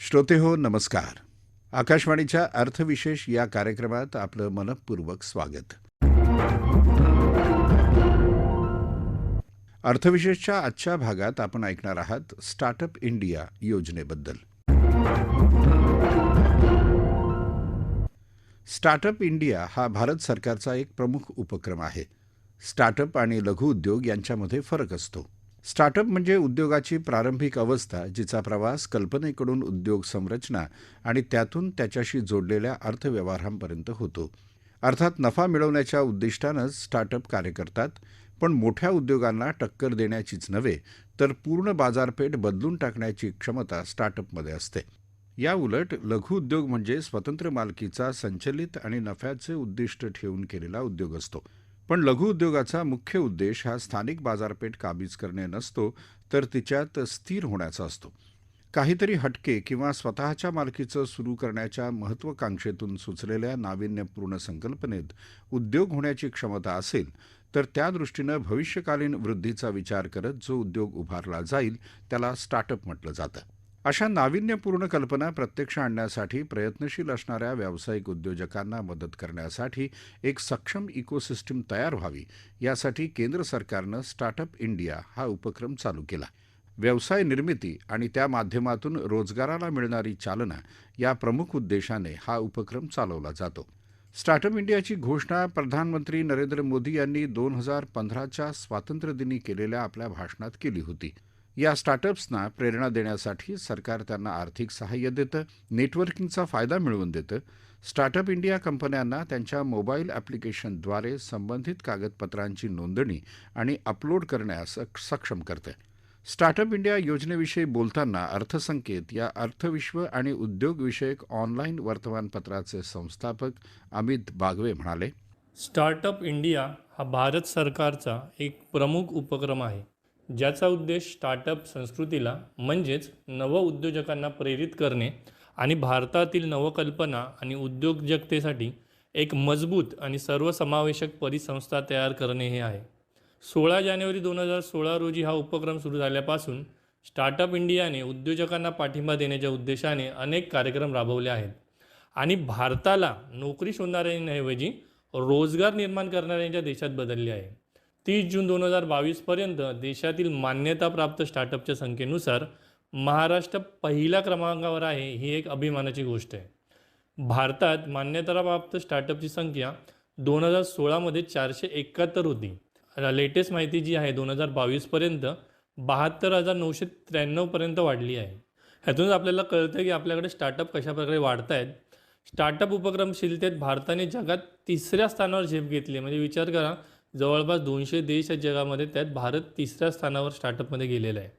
श्रोतेहो नमस्कार. आकाशवाणीच्या अर्थविशेष या कार्यक्रमात आपलं मनःपूर्वक स्वागत. अर्थविशेषच्या आजच्या भागात आपण ऐकणार आहात स्टार्टअप इंडिया योजनेबद्दल. स्टार्टअप इंडिया हा भारत सरकारचा एक प्रमुख उपक्रम आहे. स्टार्टअप आणि लघुउद्योग यांच्यामध्ये फरक असतो. स्टार्टअप म्हणजे उद्योगाची प्रारंभिक अवस्था, जिचा प्रवास कल्पनेकडून उद्योग संरचना आणि त्यातून त्याच्याशी जोडलेल्या अर्थव्यवहारांपर्यंत होतो. अर्थात नफा मिळवण्याच्या उद्दिष्टानंच स्टार्टअप कार्य करतात, पण मोठ्या उद्योगांना टक्कर देण्याचीच नव्हे, तर पूर्ण बाजारपेठ बदलून टाकण्याची क्षमता स्टार्टअपमध्ये असते. या उलट लघुउद्योग म्हणजे स्वतंत्र मालकीचा, संचलित आणि नफ्याचे उद्दिष्ट ठेवून केलेला उद्योग असतो. पण लघुउद्योगाचा मुख्य उद्देश हा स्थानिक बाजारपेठ काबीज करणे नसतो, तर तिच्यात स्थिर होण्याचा असतो. काहीतरी हटके किंवा स्वतःच्या मालकीचं सुरू करण्याच्या महत्त्वाकांक्षेतून सुचलेल्या नाविन्यपूर्ण संकल्पनेत उद्योग होण्याची क्षमता असेल, तर त्या दृष्टीनं भविष्यकालीन वृद्धीचा विचार करत जो उद्योग उभारला जाईल त्याला स्टार्टअप म्हटलं जातं. अशा नाविन्यपूर्ण कल्पना प्रत्यक्ष आणण्यासाठी प्रयत्नशील असणाऱ्या व्यावसायिक उद्योजकांना मदत करण्यासाठी एक सक्षम इकोसिस्टम तयार व्हावी, यासाठी केंद्र सरकारनं स्टार्टअप इंडिया हा उपक्रम चालू केला. व्यवसाय निर्मिती आणि त्या माध्यमातून रोजगाराला मिळणारी चालना या प्रमुख उद्देशाने हा उपक्रम चालवला जातो. स्टार्टअप इंडियाची घोषणा प्रधानमंत्री नरेंद्र मोदी यांनी 2015च्या स्वातंत्र्यदिनी केलेल्या आपल्या भाषणात केली होती. या स्टार्टअप्सना प्रेरणा देण्यासाठी सरकार त्यांना आर्थिक सहाय्य देतं, नेटवर्किंगचा फायदा मिळवून देतं. स्टार्टअप इंडिया कंपन्यांना त्यांच्या मोबाईल ॲप्लिकेशनद्वारे संबंधित कागदपत्रांची नोंदणी आणि अपलोड करण्यास सक्षम करते. स्टार्टअप इंडिया योजनेविषयी बोलताना अर्थसंकेत या अर्थविश्व आणि उद्योगविषयक ऑनलाईन वर्तमानपत्राचे संस्थापक अमित बागवे म्हणाले, स्टार्टअप इंडिया हा भारत सरकारचा एक प्रमुख उपक्रम आहे, ज्याचा उद्देश स्टार्टअप संस्कृतीला म्हणजेच नवउद्योजकांना प्रेरित करणे आणि भारतातील नवकल्पना आणि उद्योजकतेसाठी एक मजबूत आणि सर्वसमावेशक परिसंस्था तयार करणे हे आहे. 16 जानेवारी 2016 रोजी हा उपक्रम सुरू झाल्यापासून स्टार्टअप इंडियाने उद्योजकांना पाठिंबा देण्याच्या उद्देशाने अनेक कार्यक्रम राबवले आहेत आणि भारताला नोकरी शोधणाऱ्यांऐवजी रोजगार निर्माण करणाऱ्यांच्या देशात बदलले आहे. 30 जून 2022 पर्यंत देशातील मान्यताप्राप्त स्टार्टअपच्या संख्येनुसार महाराष्ट्र पहिल्या क्रमांकावर आहे. ही एक अभिमानाची गोष्ट आहे. भारतात मान्यताप्राप्त स्टार्टअपची संख्या 2016मध्ये 471 होती. लेटेस्ट माहिती जी आहे 2022 पर्यंत 72,993 पर्यंत वाढली आहे. ह्यातूनच आपल्याला कळतं की आपल्याकडे स्टार्टअप कशाप्रकारे वाढत आहेत. स्टार्टअप उपक्रमशीलतेत भारताने जगात 3ऱ्या स्थानावर झेप घेतली. म्हणजे विचार करा, जवळपास 200 देश आहेत जगामध्ये, त्यात भारत 3ऱ्या स्थानावर स्टार्टअपमध्ये गेलेला आहे.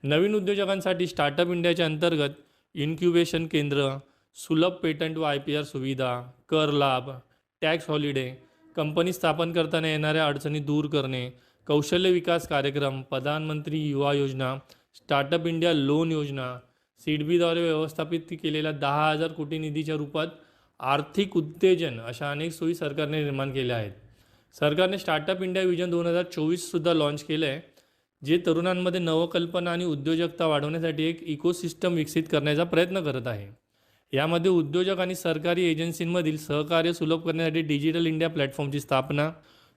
नवीन उद्योजकांसाठी स्टार्टअप इंडियाच्या अंतर्गत इन्क्युबेशन केंद्र, सुलभ पेटंट व IPR सुविधा, कर लाभ, टॅक्स हॉलिडे, कंपनी स्थापन करताना येणाऱ्या अडचणी दूर करणे, कौशल्य विकास कार्यक्रम, प्रधानमंत्री युवा योजना, स्टार्टअप इंडिया लोन योजना, सिडबीद्वारे व्यवस्थापित केलेल्या 10,000 कोटी निधीच्या रूपात आर्थिक उत्तेजन, अशा अनेक सोयी सरकारने निर्माण केल्या आहेत. सरकारने स्टार्टअप इंडिया विजन 2024सुद्धा लॉन्च केलं आहे, जे तरुणांमध्ये नवकल्पना आणि उद्योजकता वाढवण्यासाठी एक इकोसिस्टम विकसित करण्याचा प्रयत्न करत आहे. यामध्ये उद्योजक आणि सरकारी एजन्सींमधील सहकार्य सुलभ करण्यासाठी डिजिटल इंडिया प्लॅटफॉर्मची स्थापना,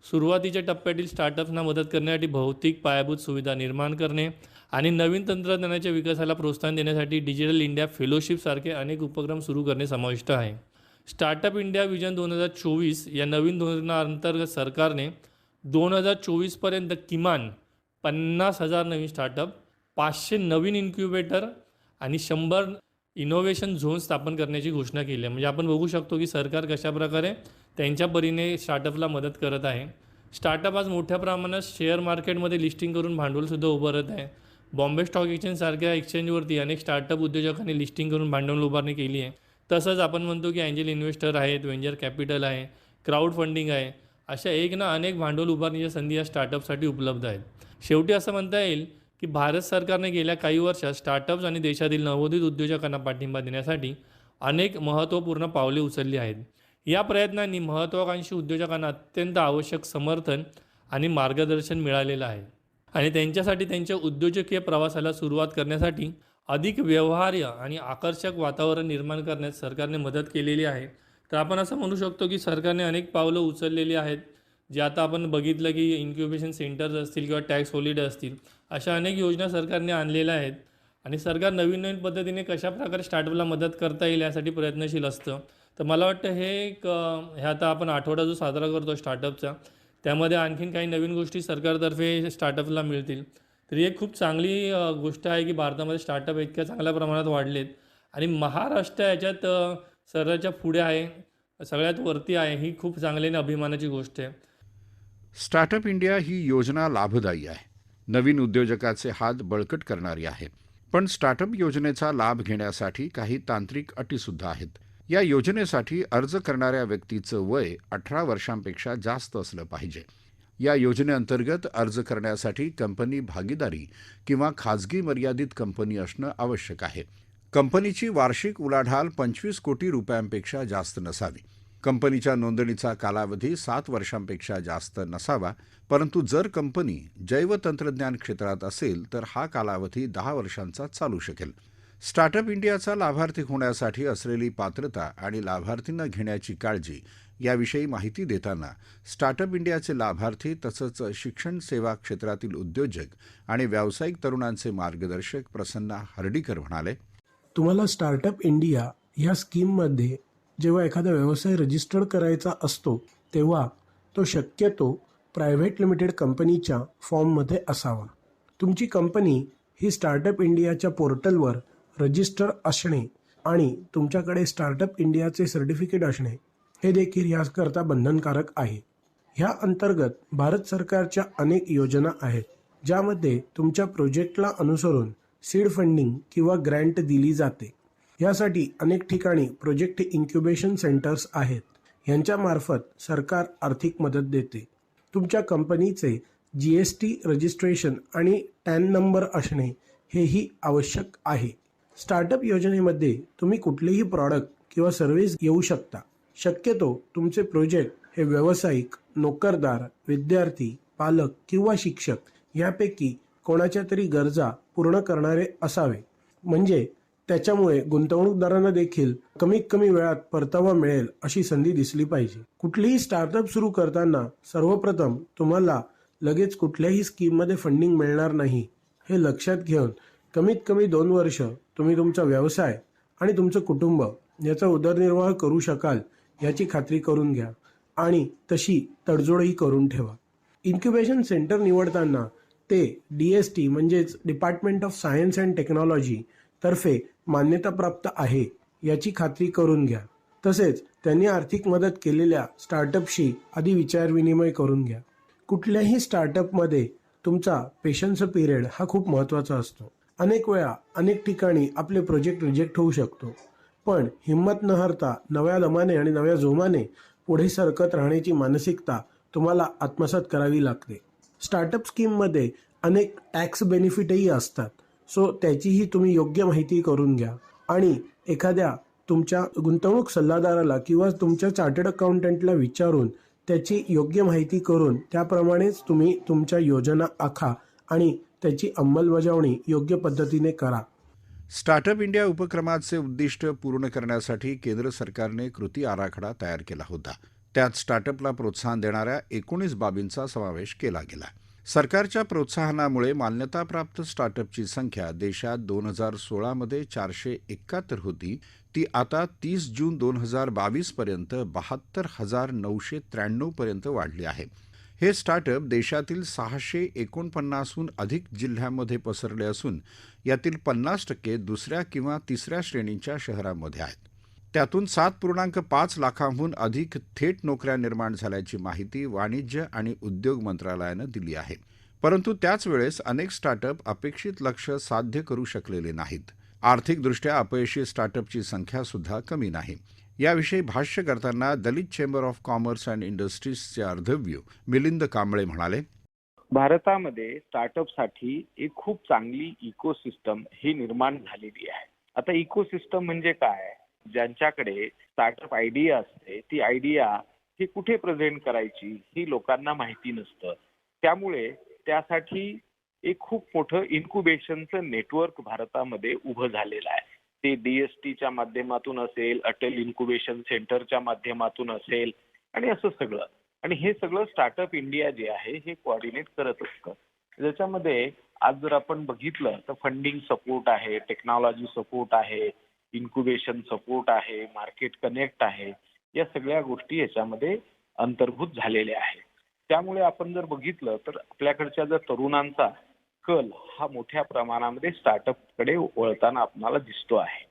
सुरुवातीच्या टप्प्यातील स्टार्टअप्सना मदत करण्यासाठी भौतिक पायाभूत सुविधा निर्माण करणे आणि नवीन तंत्रज्ञानाच्या विकासाला प्रोत्साहन देण्यासाठी डिजिटल इंडिया फेलोशिपसारखे अनेक उपक्रम सुरू करणे समाविष्ट आहे. स्टार्टअप इंडिया विजन 2024 या नवीन धोरणाअंतर्गत सरकारने 2024 पर्यंत किमान 50,000 नवीन स्टार्टअप, 500 नवीन इन्क्युबेटर आणि 100 इनोव्हेशन झोन स्थापन करण्याची घोषणा केली आहे. म्हणजे आपण बघू शकतो की सरकार कशाप्रकारे त्यांच्या परीने स्टार्टअपला मदत करत आहे. स्टार्टअप आज मोठ्या प्रमाणात शेअर मार्केटमध्ये लिस्टिंग करून भांडवलसुद्धा उभारत आहे. बॉम्बे स्टॉक एक्सचेंजसारख्या एक्सचेंजवरती अनेक स्टार्टअप उद्योजकांनी लिस्टिंग करून भांडवल उभारणी केली आहे. तसंच आपण म्हणतो की एंजल इन्व्हेस्टर आहेत, व्हेंचर कॅपिटल आहे, क्राऊड फंडिंग आहे. अशा एक ना अनेक भांडवल उभारणीच्या संधी या स्टार्टअपसाठी उपलब्ध आहेत. शेवटी असं म्हणता येईल की भारत सरकारने गेल्या काही वर्षात स्टार्टअप्स आणि देशातील नवोदित उद्योजकांना पाठिंबा देण्यासाठी अनेक महत्त्वपूर्ण पावले उचलली आहेत. या प्रयत्नांनी महत्त्वाकांक्षी उद्योजकांना अत्यंत आवश्यक समर्थन आणि मार्गदर्शन मिळालेलं आहे आणि त्यांच्यासाठी त्यांच्या उद्योजकीय प्रवासाला सुरुवात करण्यासाठी अधिक व्यवहार्य आणि आकर्षक वातावरण निर्माण करण्यात सरकारने मदत केलेली आहे. तर आपण असं म्हणू शकतो की सरकारने अनेक पावलं उचललेली आहेत. जे आता आपण बघितलं की इन्क्युबेशन सेंटर्स असतील किंवा टॅक्स हॉलिडे असतील, अशा अनेक योजना सरकारने आणलेल्या आहेत. आणि सरकार नवीन नवीन पद्धतीने कशाप्रकारे स्टार्टअपला मदत करता येईल यासाठी प्रयत्नशील असतं. तर मला वाटतं हे एक हे आता आपण आठवडा जो साजरा करतो स्टार्टअपचा, त्यामध्ये आणखीन काही नवीन गोष्टी सरकारतर्फे स्टार्टअपला मिळतील. तर ही एक खूप चांगली गोष्ट आहे की भारतामध्ये स्टार्टअप इतक्या चांगल्या प्रमाणात वाढलेत आणि महाराष्ट्र याच्यात सर्वांच्या पुढे आहे, सगळ्यात वरती आहे. ही खूप चांगली आणि अभिमानाची गोष्ट आहे. स्टार्टअप इंडिया ही योजना लाभदायी आहे. नवीन उद्योजकाचे हात बळकट करणारी आहे. पण स्टार्टअप योजनेचा लाभ घेण्यासाठी काही तांत्रिक अटीसुद्धा आहेत. या योजनेसाठी अर्ज करणाऱ्या व्यक्तीचं वय 18 वर्षांपेक्षा जास्त असलं पाहिजे. या योजनेअंतर्गत अर्ज करण्यासाठी कंपनी भागीदारी किंवा खाजगी मर्यादित कंपनी असणं आवश्यक आहे. कंपनीची वार्षिक उलाढाल 25 कोटी रुपयांपेक्षा जास्त नसावी. कंपनीच्या नोंदणीचा कालावधी 7 वर्षांपेक्षा जास्त नसावा, परंतु जर कंपनी जैवतंत्रज्ञान क्षेत्रात असेल तर हा कालावधी 10 वर्षांचा चालू शकेल. स्टार्टअप इंडियाचा लाभार्थी होण्यासाठी असलेली पात्रता आणि लाभार्थींना घेण्याची काळजी याविषयी माहिती देताना स्टार्टअप इंडियाचे लाभार्थी तसंच शिक्षण सेवा क्षेत्रातील उद्योजक आणि व्यावसायिक तरुणांचे मार्गदर्शक प्रसन्ना हर्डीकर म्हणाले, तुम्हाला स्टार्टअप इंडिया ह्या स्कीममध्ये जेव्हा एखादा व्यवसाय रजिस्टर करायचा असतो तेव्हा तो शक्यतो प्रायव्हेट लिमिटेड कंपनीच्या फॉर्ममध्ये असावा. तुमची कंपनी ही स्टार्टअप इंडियाच्या पोर्टलवर रजिस्टर असणे आणि तुमच्याकडे स्टार्टअप इंडियाचे सर्टिफिकेट असणे हे देखील याकरता बंधनकारक आहे. ह्या अंतर्गत भारत सरकारच्या अनेक योजना आहेत ज्यामध्ये तुमच्या प्रोजेक्टला अनुसरून सीड फंडिंग किंवा ग्रँट दिली जाते. यासाठी अनेक ठिकाणी प्रोजेक्ट इन्क्युबेशन सेंटर्स आहेत. यांच्यामार्फत सरकार आर्थिक मदत देते. तुमच्या कंपनीचे GST रजिस्ट्रेशन आणि टॅन नंबर असणे हेही आवश्यक आहे. स्टार्टअप योजनेमध्ये तुम्ही कुठलेही प्रॉडक्ट किंवा सर्व्हिस घेऊ शकता. शक्यतो तुमचे प्रोजेक्ट हे व्यावसायिक, नोकरदार, विद्यार्थी, पालक किंवा शिक्षक यापैकी कोणाच्या तरी गरजा पूर्ण करणारे असावे. म्हणजे त्याच्यामुळे गुंतवणूकदारांना देखील कमीत कमी वेळात परतावा मिळेल अशी संधी दिसली पाहिजे. कुठलीही स्टार्टअप सुरू करताना सर्वप्रथम तुम्हाला लगेच कुठल्याही स्कीममध्ये फंडिंग मिळणार नाही हे लक्षात घेऊन कमीत कमी 2 वर्ष तुम्ही तुमचा व्यवसाय आणि तुमचं कुटुंब याचा उदरनिर्वाह करू शकाल याची खात्री करून घ्या आणि तशी तडजोडही करून ठेवा. इन्क्युबेशन सेंटर निवडताना ते DST म्हणजेच department of science and technology तर्फे मान्यताप्राप्त आहे याची खात्री करून घ्या. तसेच त्यांनी आर्थिक मदत केलेल्या स्टार्टअपशी आधी विचारविनिमय करून घ्या. कुठल्याही स्टार्टअपमध्ये तुमचा पेशन्स पिरियड हा खूप महत्त्वाचा असतो. अनेक वेळा अनेक ठिकाणी आपले प्रोजेक्ट रिजेक्ट होऊ शकतो, पण हिंमत न हरता नव्या दमाने आणि नव्या जोमाने पुढे सरकत राहण्याची मानसिकता तुम्हाला आत्मसात करावी लागते. स्टार्टअप स्कीममध्ये अनेक टॅक्स बेनिफिटही असतात. सो त्याचीही तुम्ही योग्य माहिती करून घ्या आणि एखाद्या तुमच्या गुंतवणूक सल्लागाराला किंवा तुमच्या चार्टर्ड अकाउंटंटला विचारून त्याची योग्य माहिती करून त्याप्रमाणेच तुम्ही तुमच्या योजना आखा आणि त्याची अंमलबजावणी योग्य पद्धतीने करा. स्टार्टअप इंडिया उपक्रमाचे उद्दिष्ट पूर्ण करण्यासाठी केंद्र सरकारने कृती आराखडा तयार केला होता. त्यात स्टार्टअपला प्रोत्साहन देणाऱ्या 19 बाबींचा समावेश केला गेला. सरकारच्या प्रोत्साहनामुळे मान्यताप्राप्त स्टार्टअपची संख्या देशात 2016 मध्ये 471 होती. ती आता 30 जून 2022 पर्यंत 72,993 पर्यंत वाढली आहे. हे स्टार्टअप देशातील 649हून अधिक जिल्ह्यांमध्ये पसरले असून यातील 50% दुसऱ्या किंवा तिसऱ्या श्रेणीच्या शहरांमध्ये आहेत. त्यातून 7.5 लाखांहून अधिक थेट नोकऱ्या निर्माण झाल्याची माहिती वाणिज्य आणि उद्योग मंत्रालयानं दिली आहे. परंतु त्याच वेळेस अनेक स्टार्टअप अपेक्षित लक्ष्य साध्य करू शकलेले नाहीत. आर्थिकदृष्ट्या अपयशी स्टार्टअपची संख्या सुद्धा कमी नाही. याविषयी भाष्य करताना Dalit chamber of commerce and इंडस्ट्रीजचे अर्धव्यू मिलिंद कांबळे म्हणाले, भारतामध्ये स्टार्टअपसाठी एक खूप चांगली इकोसिस्टम ही निर्माण झालेली आहे. आता इकोसिस्टम म्हणजे काय? ज्यांच्याकडे स्टार्टअप आयडिया असते, ती आयडिया ही कुठे प्रेझेंट करायची ही लोकांना माहिती नसतं. त्यामुळे त्यासाठी एक खूप मोठं इन्क्युबेशनचं नेटवर्क भारतामध्ये उभं झालेलं आहे. ते DSTच्या माध्यमातून असेल, अटल इन्क्युबेशन सेंटरच्या माध्यमातून असेल आणि असं सगळं. आणि हे सगळं स्टार्टअप इंडिया जे आहे हे कोऑर्डिनेट करत असतं. ज्याच्यामध्ये आज जर आपण बघितलं तर फंडिंग सपोर्ट आहे, टेक्नॉलॉजी सपोर्ट आहे, इन्क्युबेशन सपोर्ट आहे, मार्केट कनेक्ट आहे. या सगळ्या गोष्टी याच्यामध्ये अंतर्भूत झालेल्या आहेत. त्यामुळे आपण जर बघितलं तर आपल्याकडच्या जर तरुणांचा कल हा मोठ्या प्रमाणामध्ये स्टार्टअपकडे वळताना आपल्याला दिसतो आहे.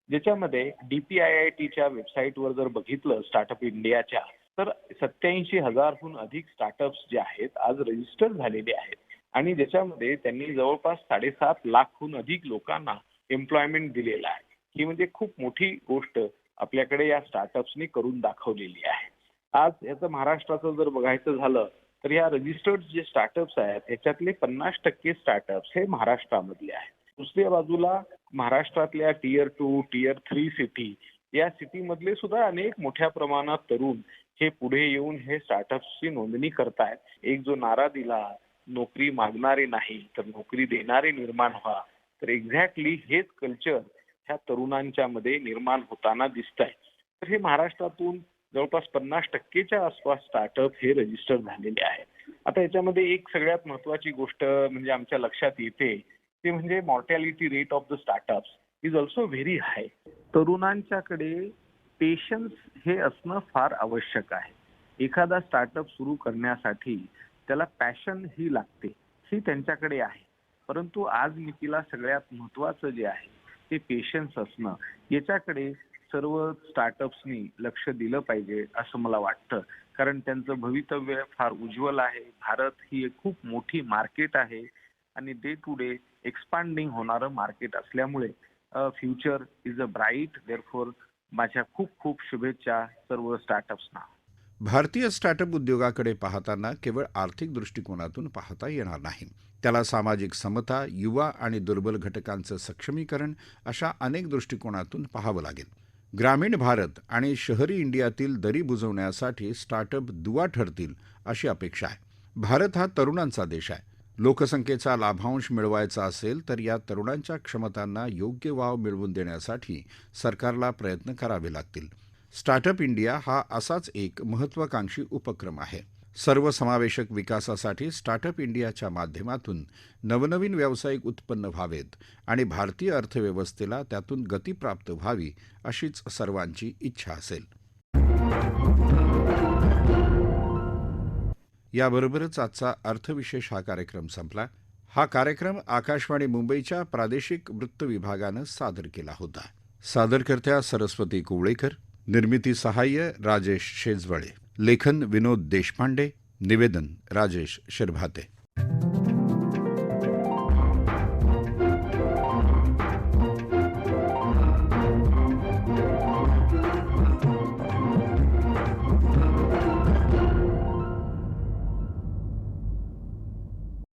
ज्याच्यामध्ये DPIITच्या वेबसाईटवर जर बघितलं स्टार्टअप इंडियाच्या तर 87,000हून अधिक स्टार्टअप्स जे आहेत आज रजिस्टर झालेले आहेत आणि ज्याच्यामध्ये त्यांनी जवळपास 7.5 लाखहून अधिक लोकांना एम्प्लॉयमेंट दिलेलं आहे. ही म्हणजे खूप मोठी गोष्ट आपल्याकडे या स्टार्टअप्सनी करून दाखवलेली आहे. आज याचं महाराष्ट्राचं जर बघायचं झालं तर या रजिस्टर्ड जे स्टार्टअप्स आहेत याच्यातले 50% स्टार्टअप्स हे महाराष्ट्रामधले आहेत. दुसऱ्या बाजूला महाराष्ट्रातल्या Tier 2, Tier 3 सिटी या सिटीमधले सुद्धा अनेक मोठ्या प्रमाणात तरुण हे पुढे येऊन हे स्टार्टअप्सची नोंदणी करतायत. एक जो नारा दिला, नोकरी मागणारे नाही तर नोकरी देणारे निर्माण व्हा, तर एक्झॅक्टली हेच कल्चर ह्या तरुणांच्या मध्ये निर्माण होताना दिसत आहे. तर हे महाराष्ट्रातून जवळपास 50%च्या आसपास स्टार्टअप हे रजिस्टर झालेले आहे. आता याच्यामध्ये एक सगळ्यात महत्वाची गोष्ट म्हणजे आमच्या लक्षात येते ते म्हणजे mortality rate of the startups is also very high. तरुणांच्याकडे पेशन्स हे असणं फार आवश्यक आहे. एखादा स्टार्टअप सुरू करण्यासाठी त्याला पॅशन ही लागते, ही त्यांच्याकडे आहे. परंतु आज मितीला सगळ्यात महत्वाचं जे आहे ते पेशन्स असणं, याच्याकडे सर्व स्टार्टअप्सनी लक्ष दिलं पाहिजे असं मला वाटतं. कारण त्यांचं भवितव्य फार उज्ज्वल आहे. भारत ही एक खूप मोठी मार्केट आहे आणि डे टू डे एक्सपांडिंग होणारं मार्केट असल्यामुळे future is a bright. Therefore माझ्या खूप खूप शुभेच्छा सर्व स्टार्टअप्सना. भारतीय स्टार्टअप उद्योगाकडे पाहताना केवळ आर्थिक दृष्टिकोनातून पाहता येणार नाही. त्याला सामाजिक समता, युवा आणि दुर्बल घटकांचं सक्षमीकरण अशा अनेक दृष्टिकोनातून पाहावं लागेल. ग्रामीण भारत आणि शहरी इंडियातील दरी बुजवण्यासाठी स्टार्टअप दुवा ठरतील अशी अपेक्षा आहे. भारत हा तरुणांचा देश आहे. लोकसंख्येचा लाभांश मिळवायचा असेल तर या तरुणांच्या क्षमतांना योग्य वाव मिळवून देण्यासाठी सरकारला प्रयत्न करावे लागतील. स्टार्टअप इंडिया हा असाच एक महत्त्वाकांक्षी उपक्रम आहे. सर्वसमावेशक विकासासाठी स्टार्टअप इंडियाच्या माध्यमातून नवनवीन व्यावसायिक उत्पन्न व्हावेत आणि भारतीय अर्थव्यवस्थेला त्यातून गती प्राप्त व्हावी अशीच सर्वांची इच्छा असेल. याबरोबरच आजचा अर्थविशेष हा कार्यक्रम संपला. हा कार्यक्रम आकाशवाणी मुंबईच्या प्रादेशिक वृत्त विभागानं सादर केला होता. सादरकर्त्या सरस्वती कोवळेकर, निर्मिती सहाय्य राजेश शेजवळे, लेखन विनोद देशपांडे, निवेदन राजेश शिरभाते.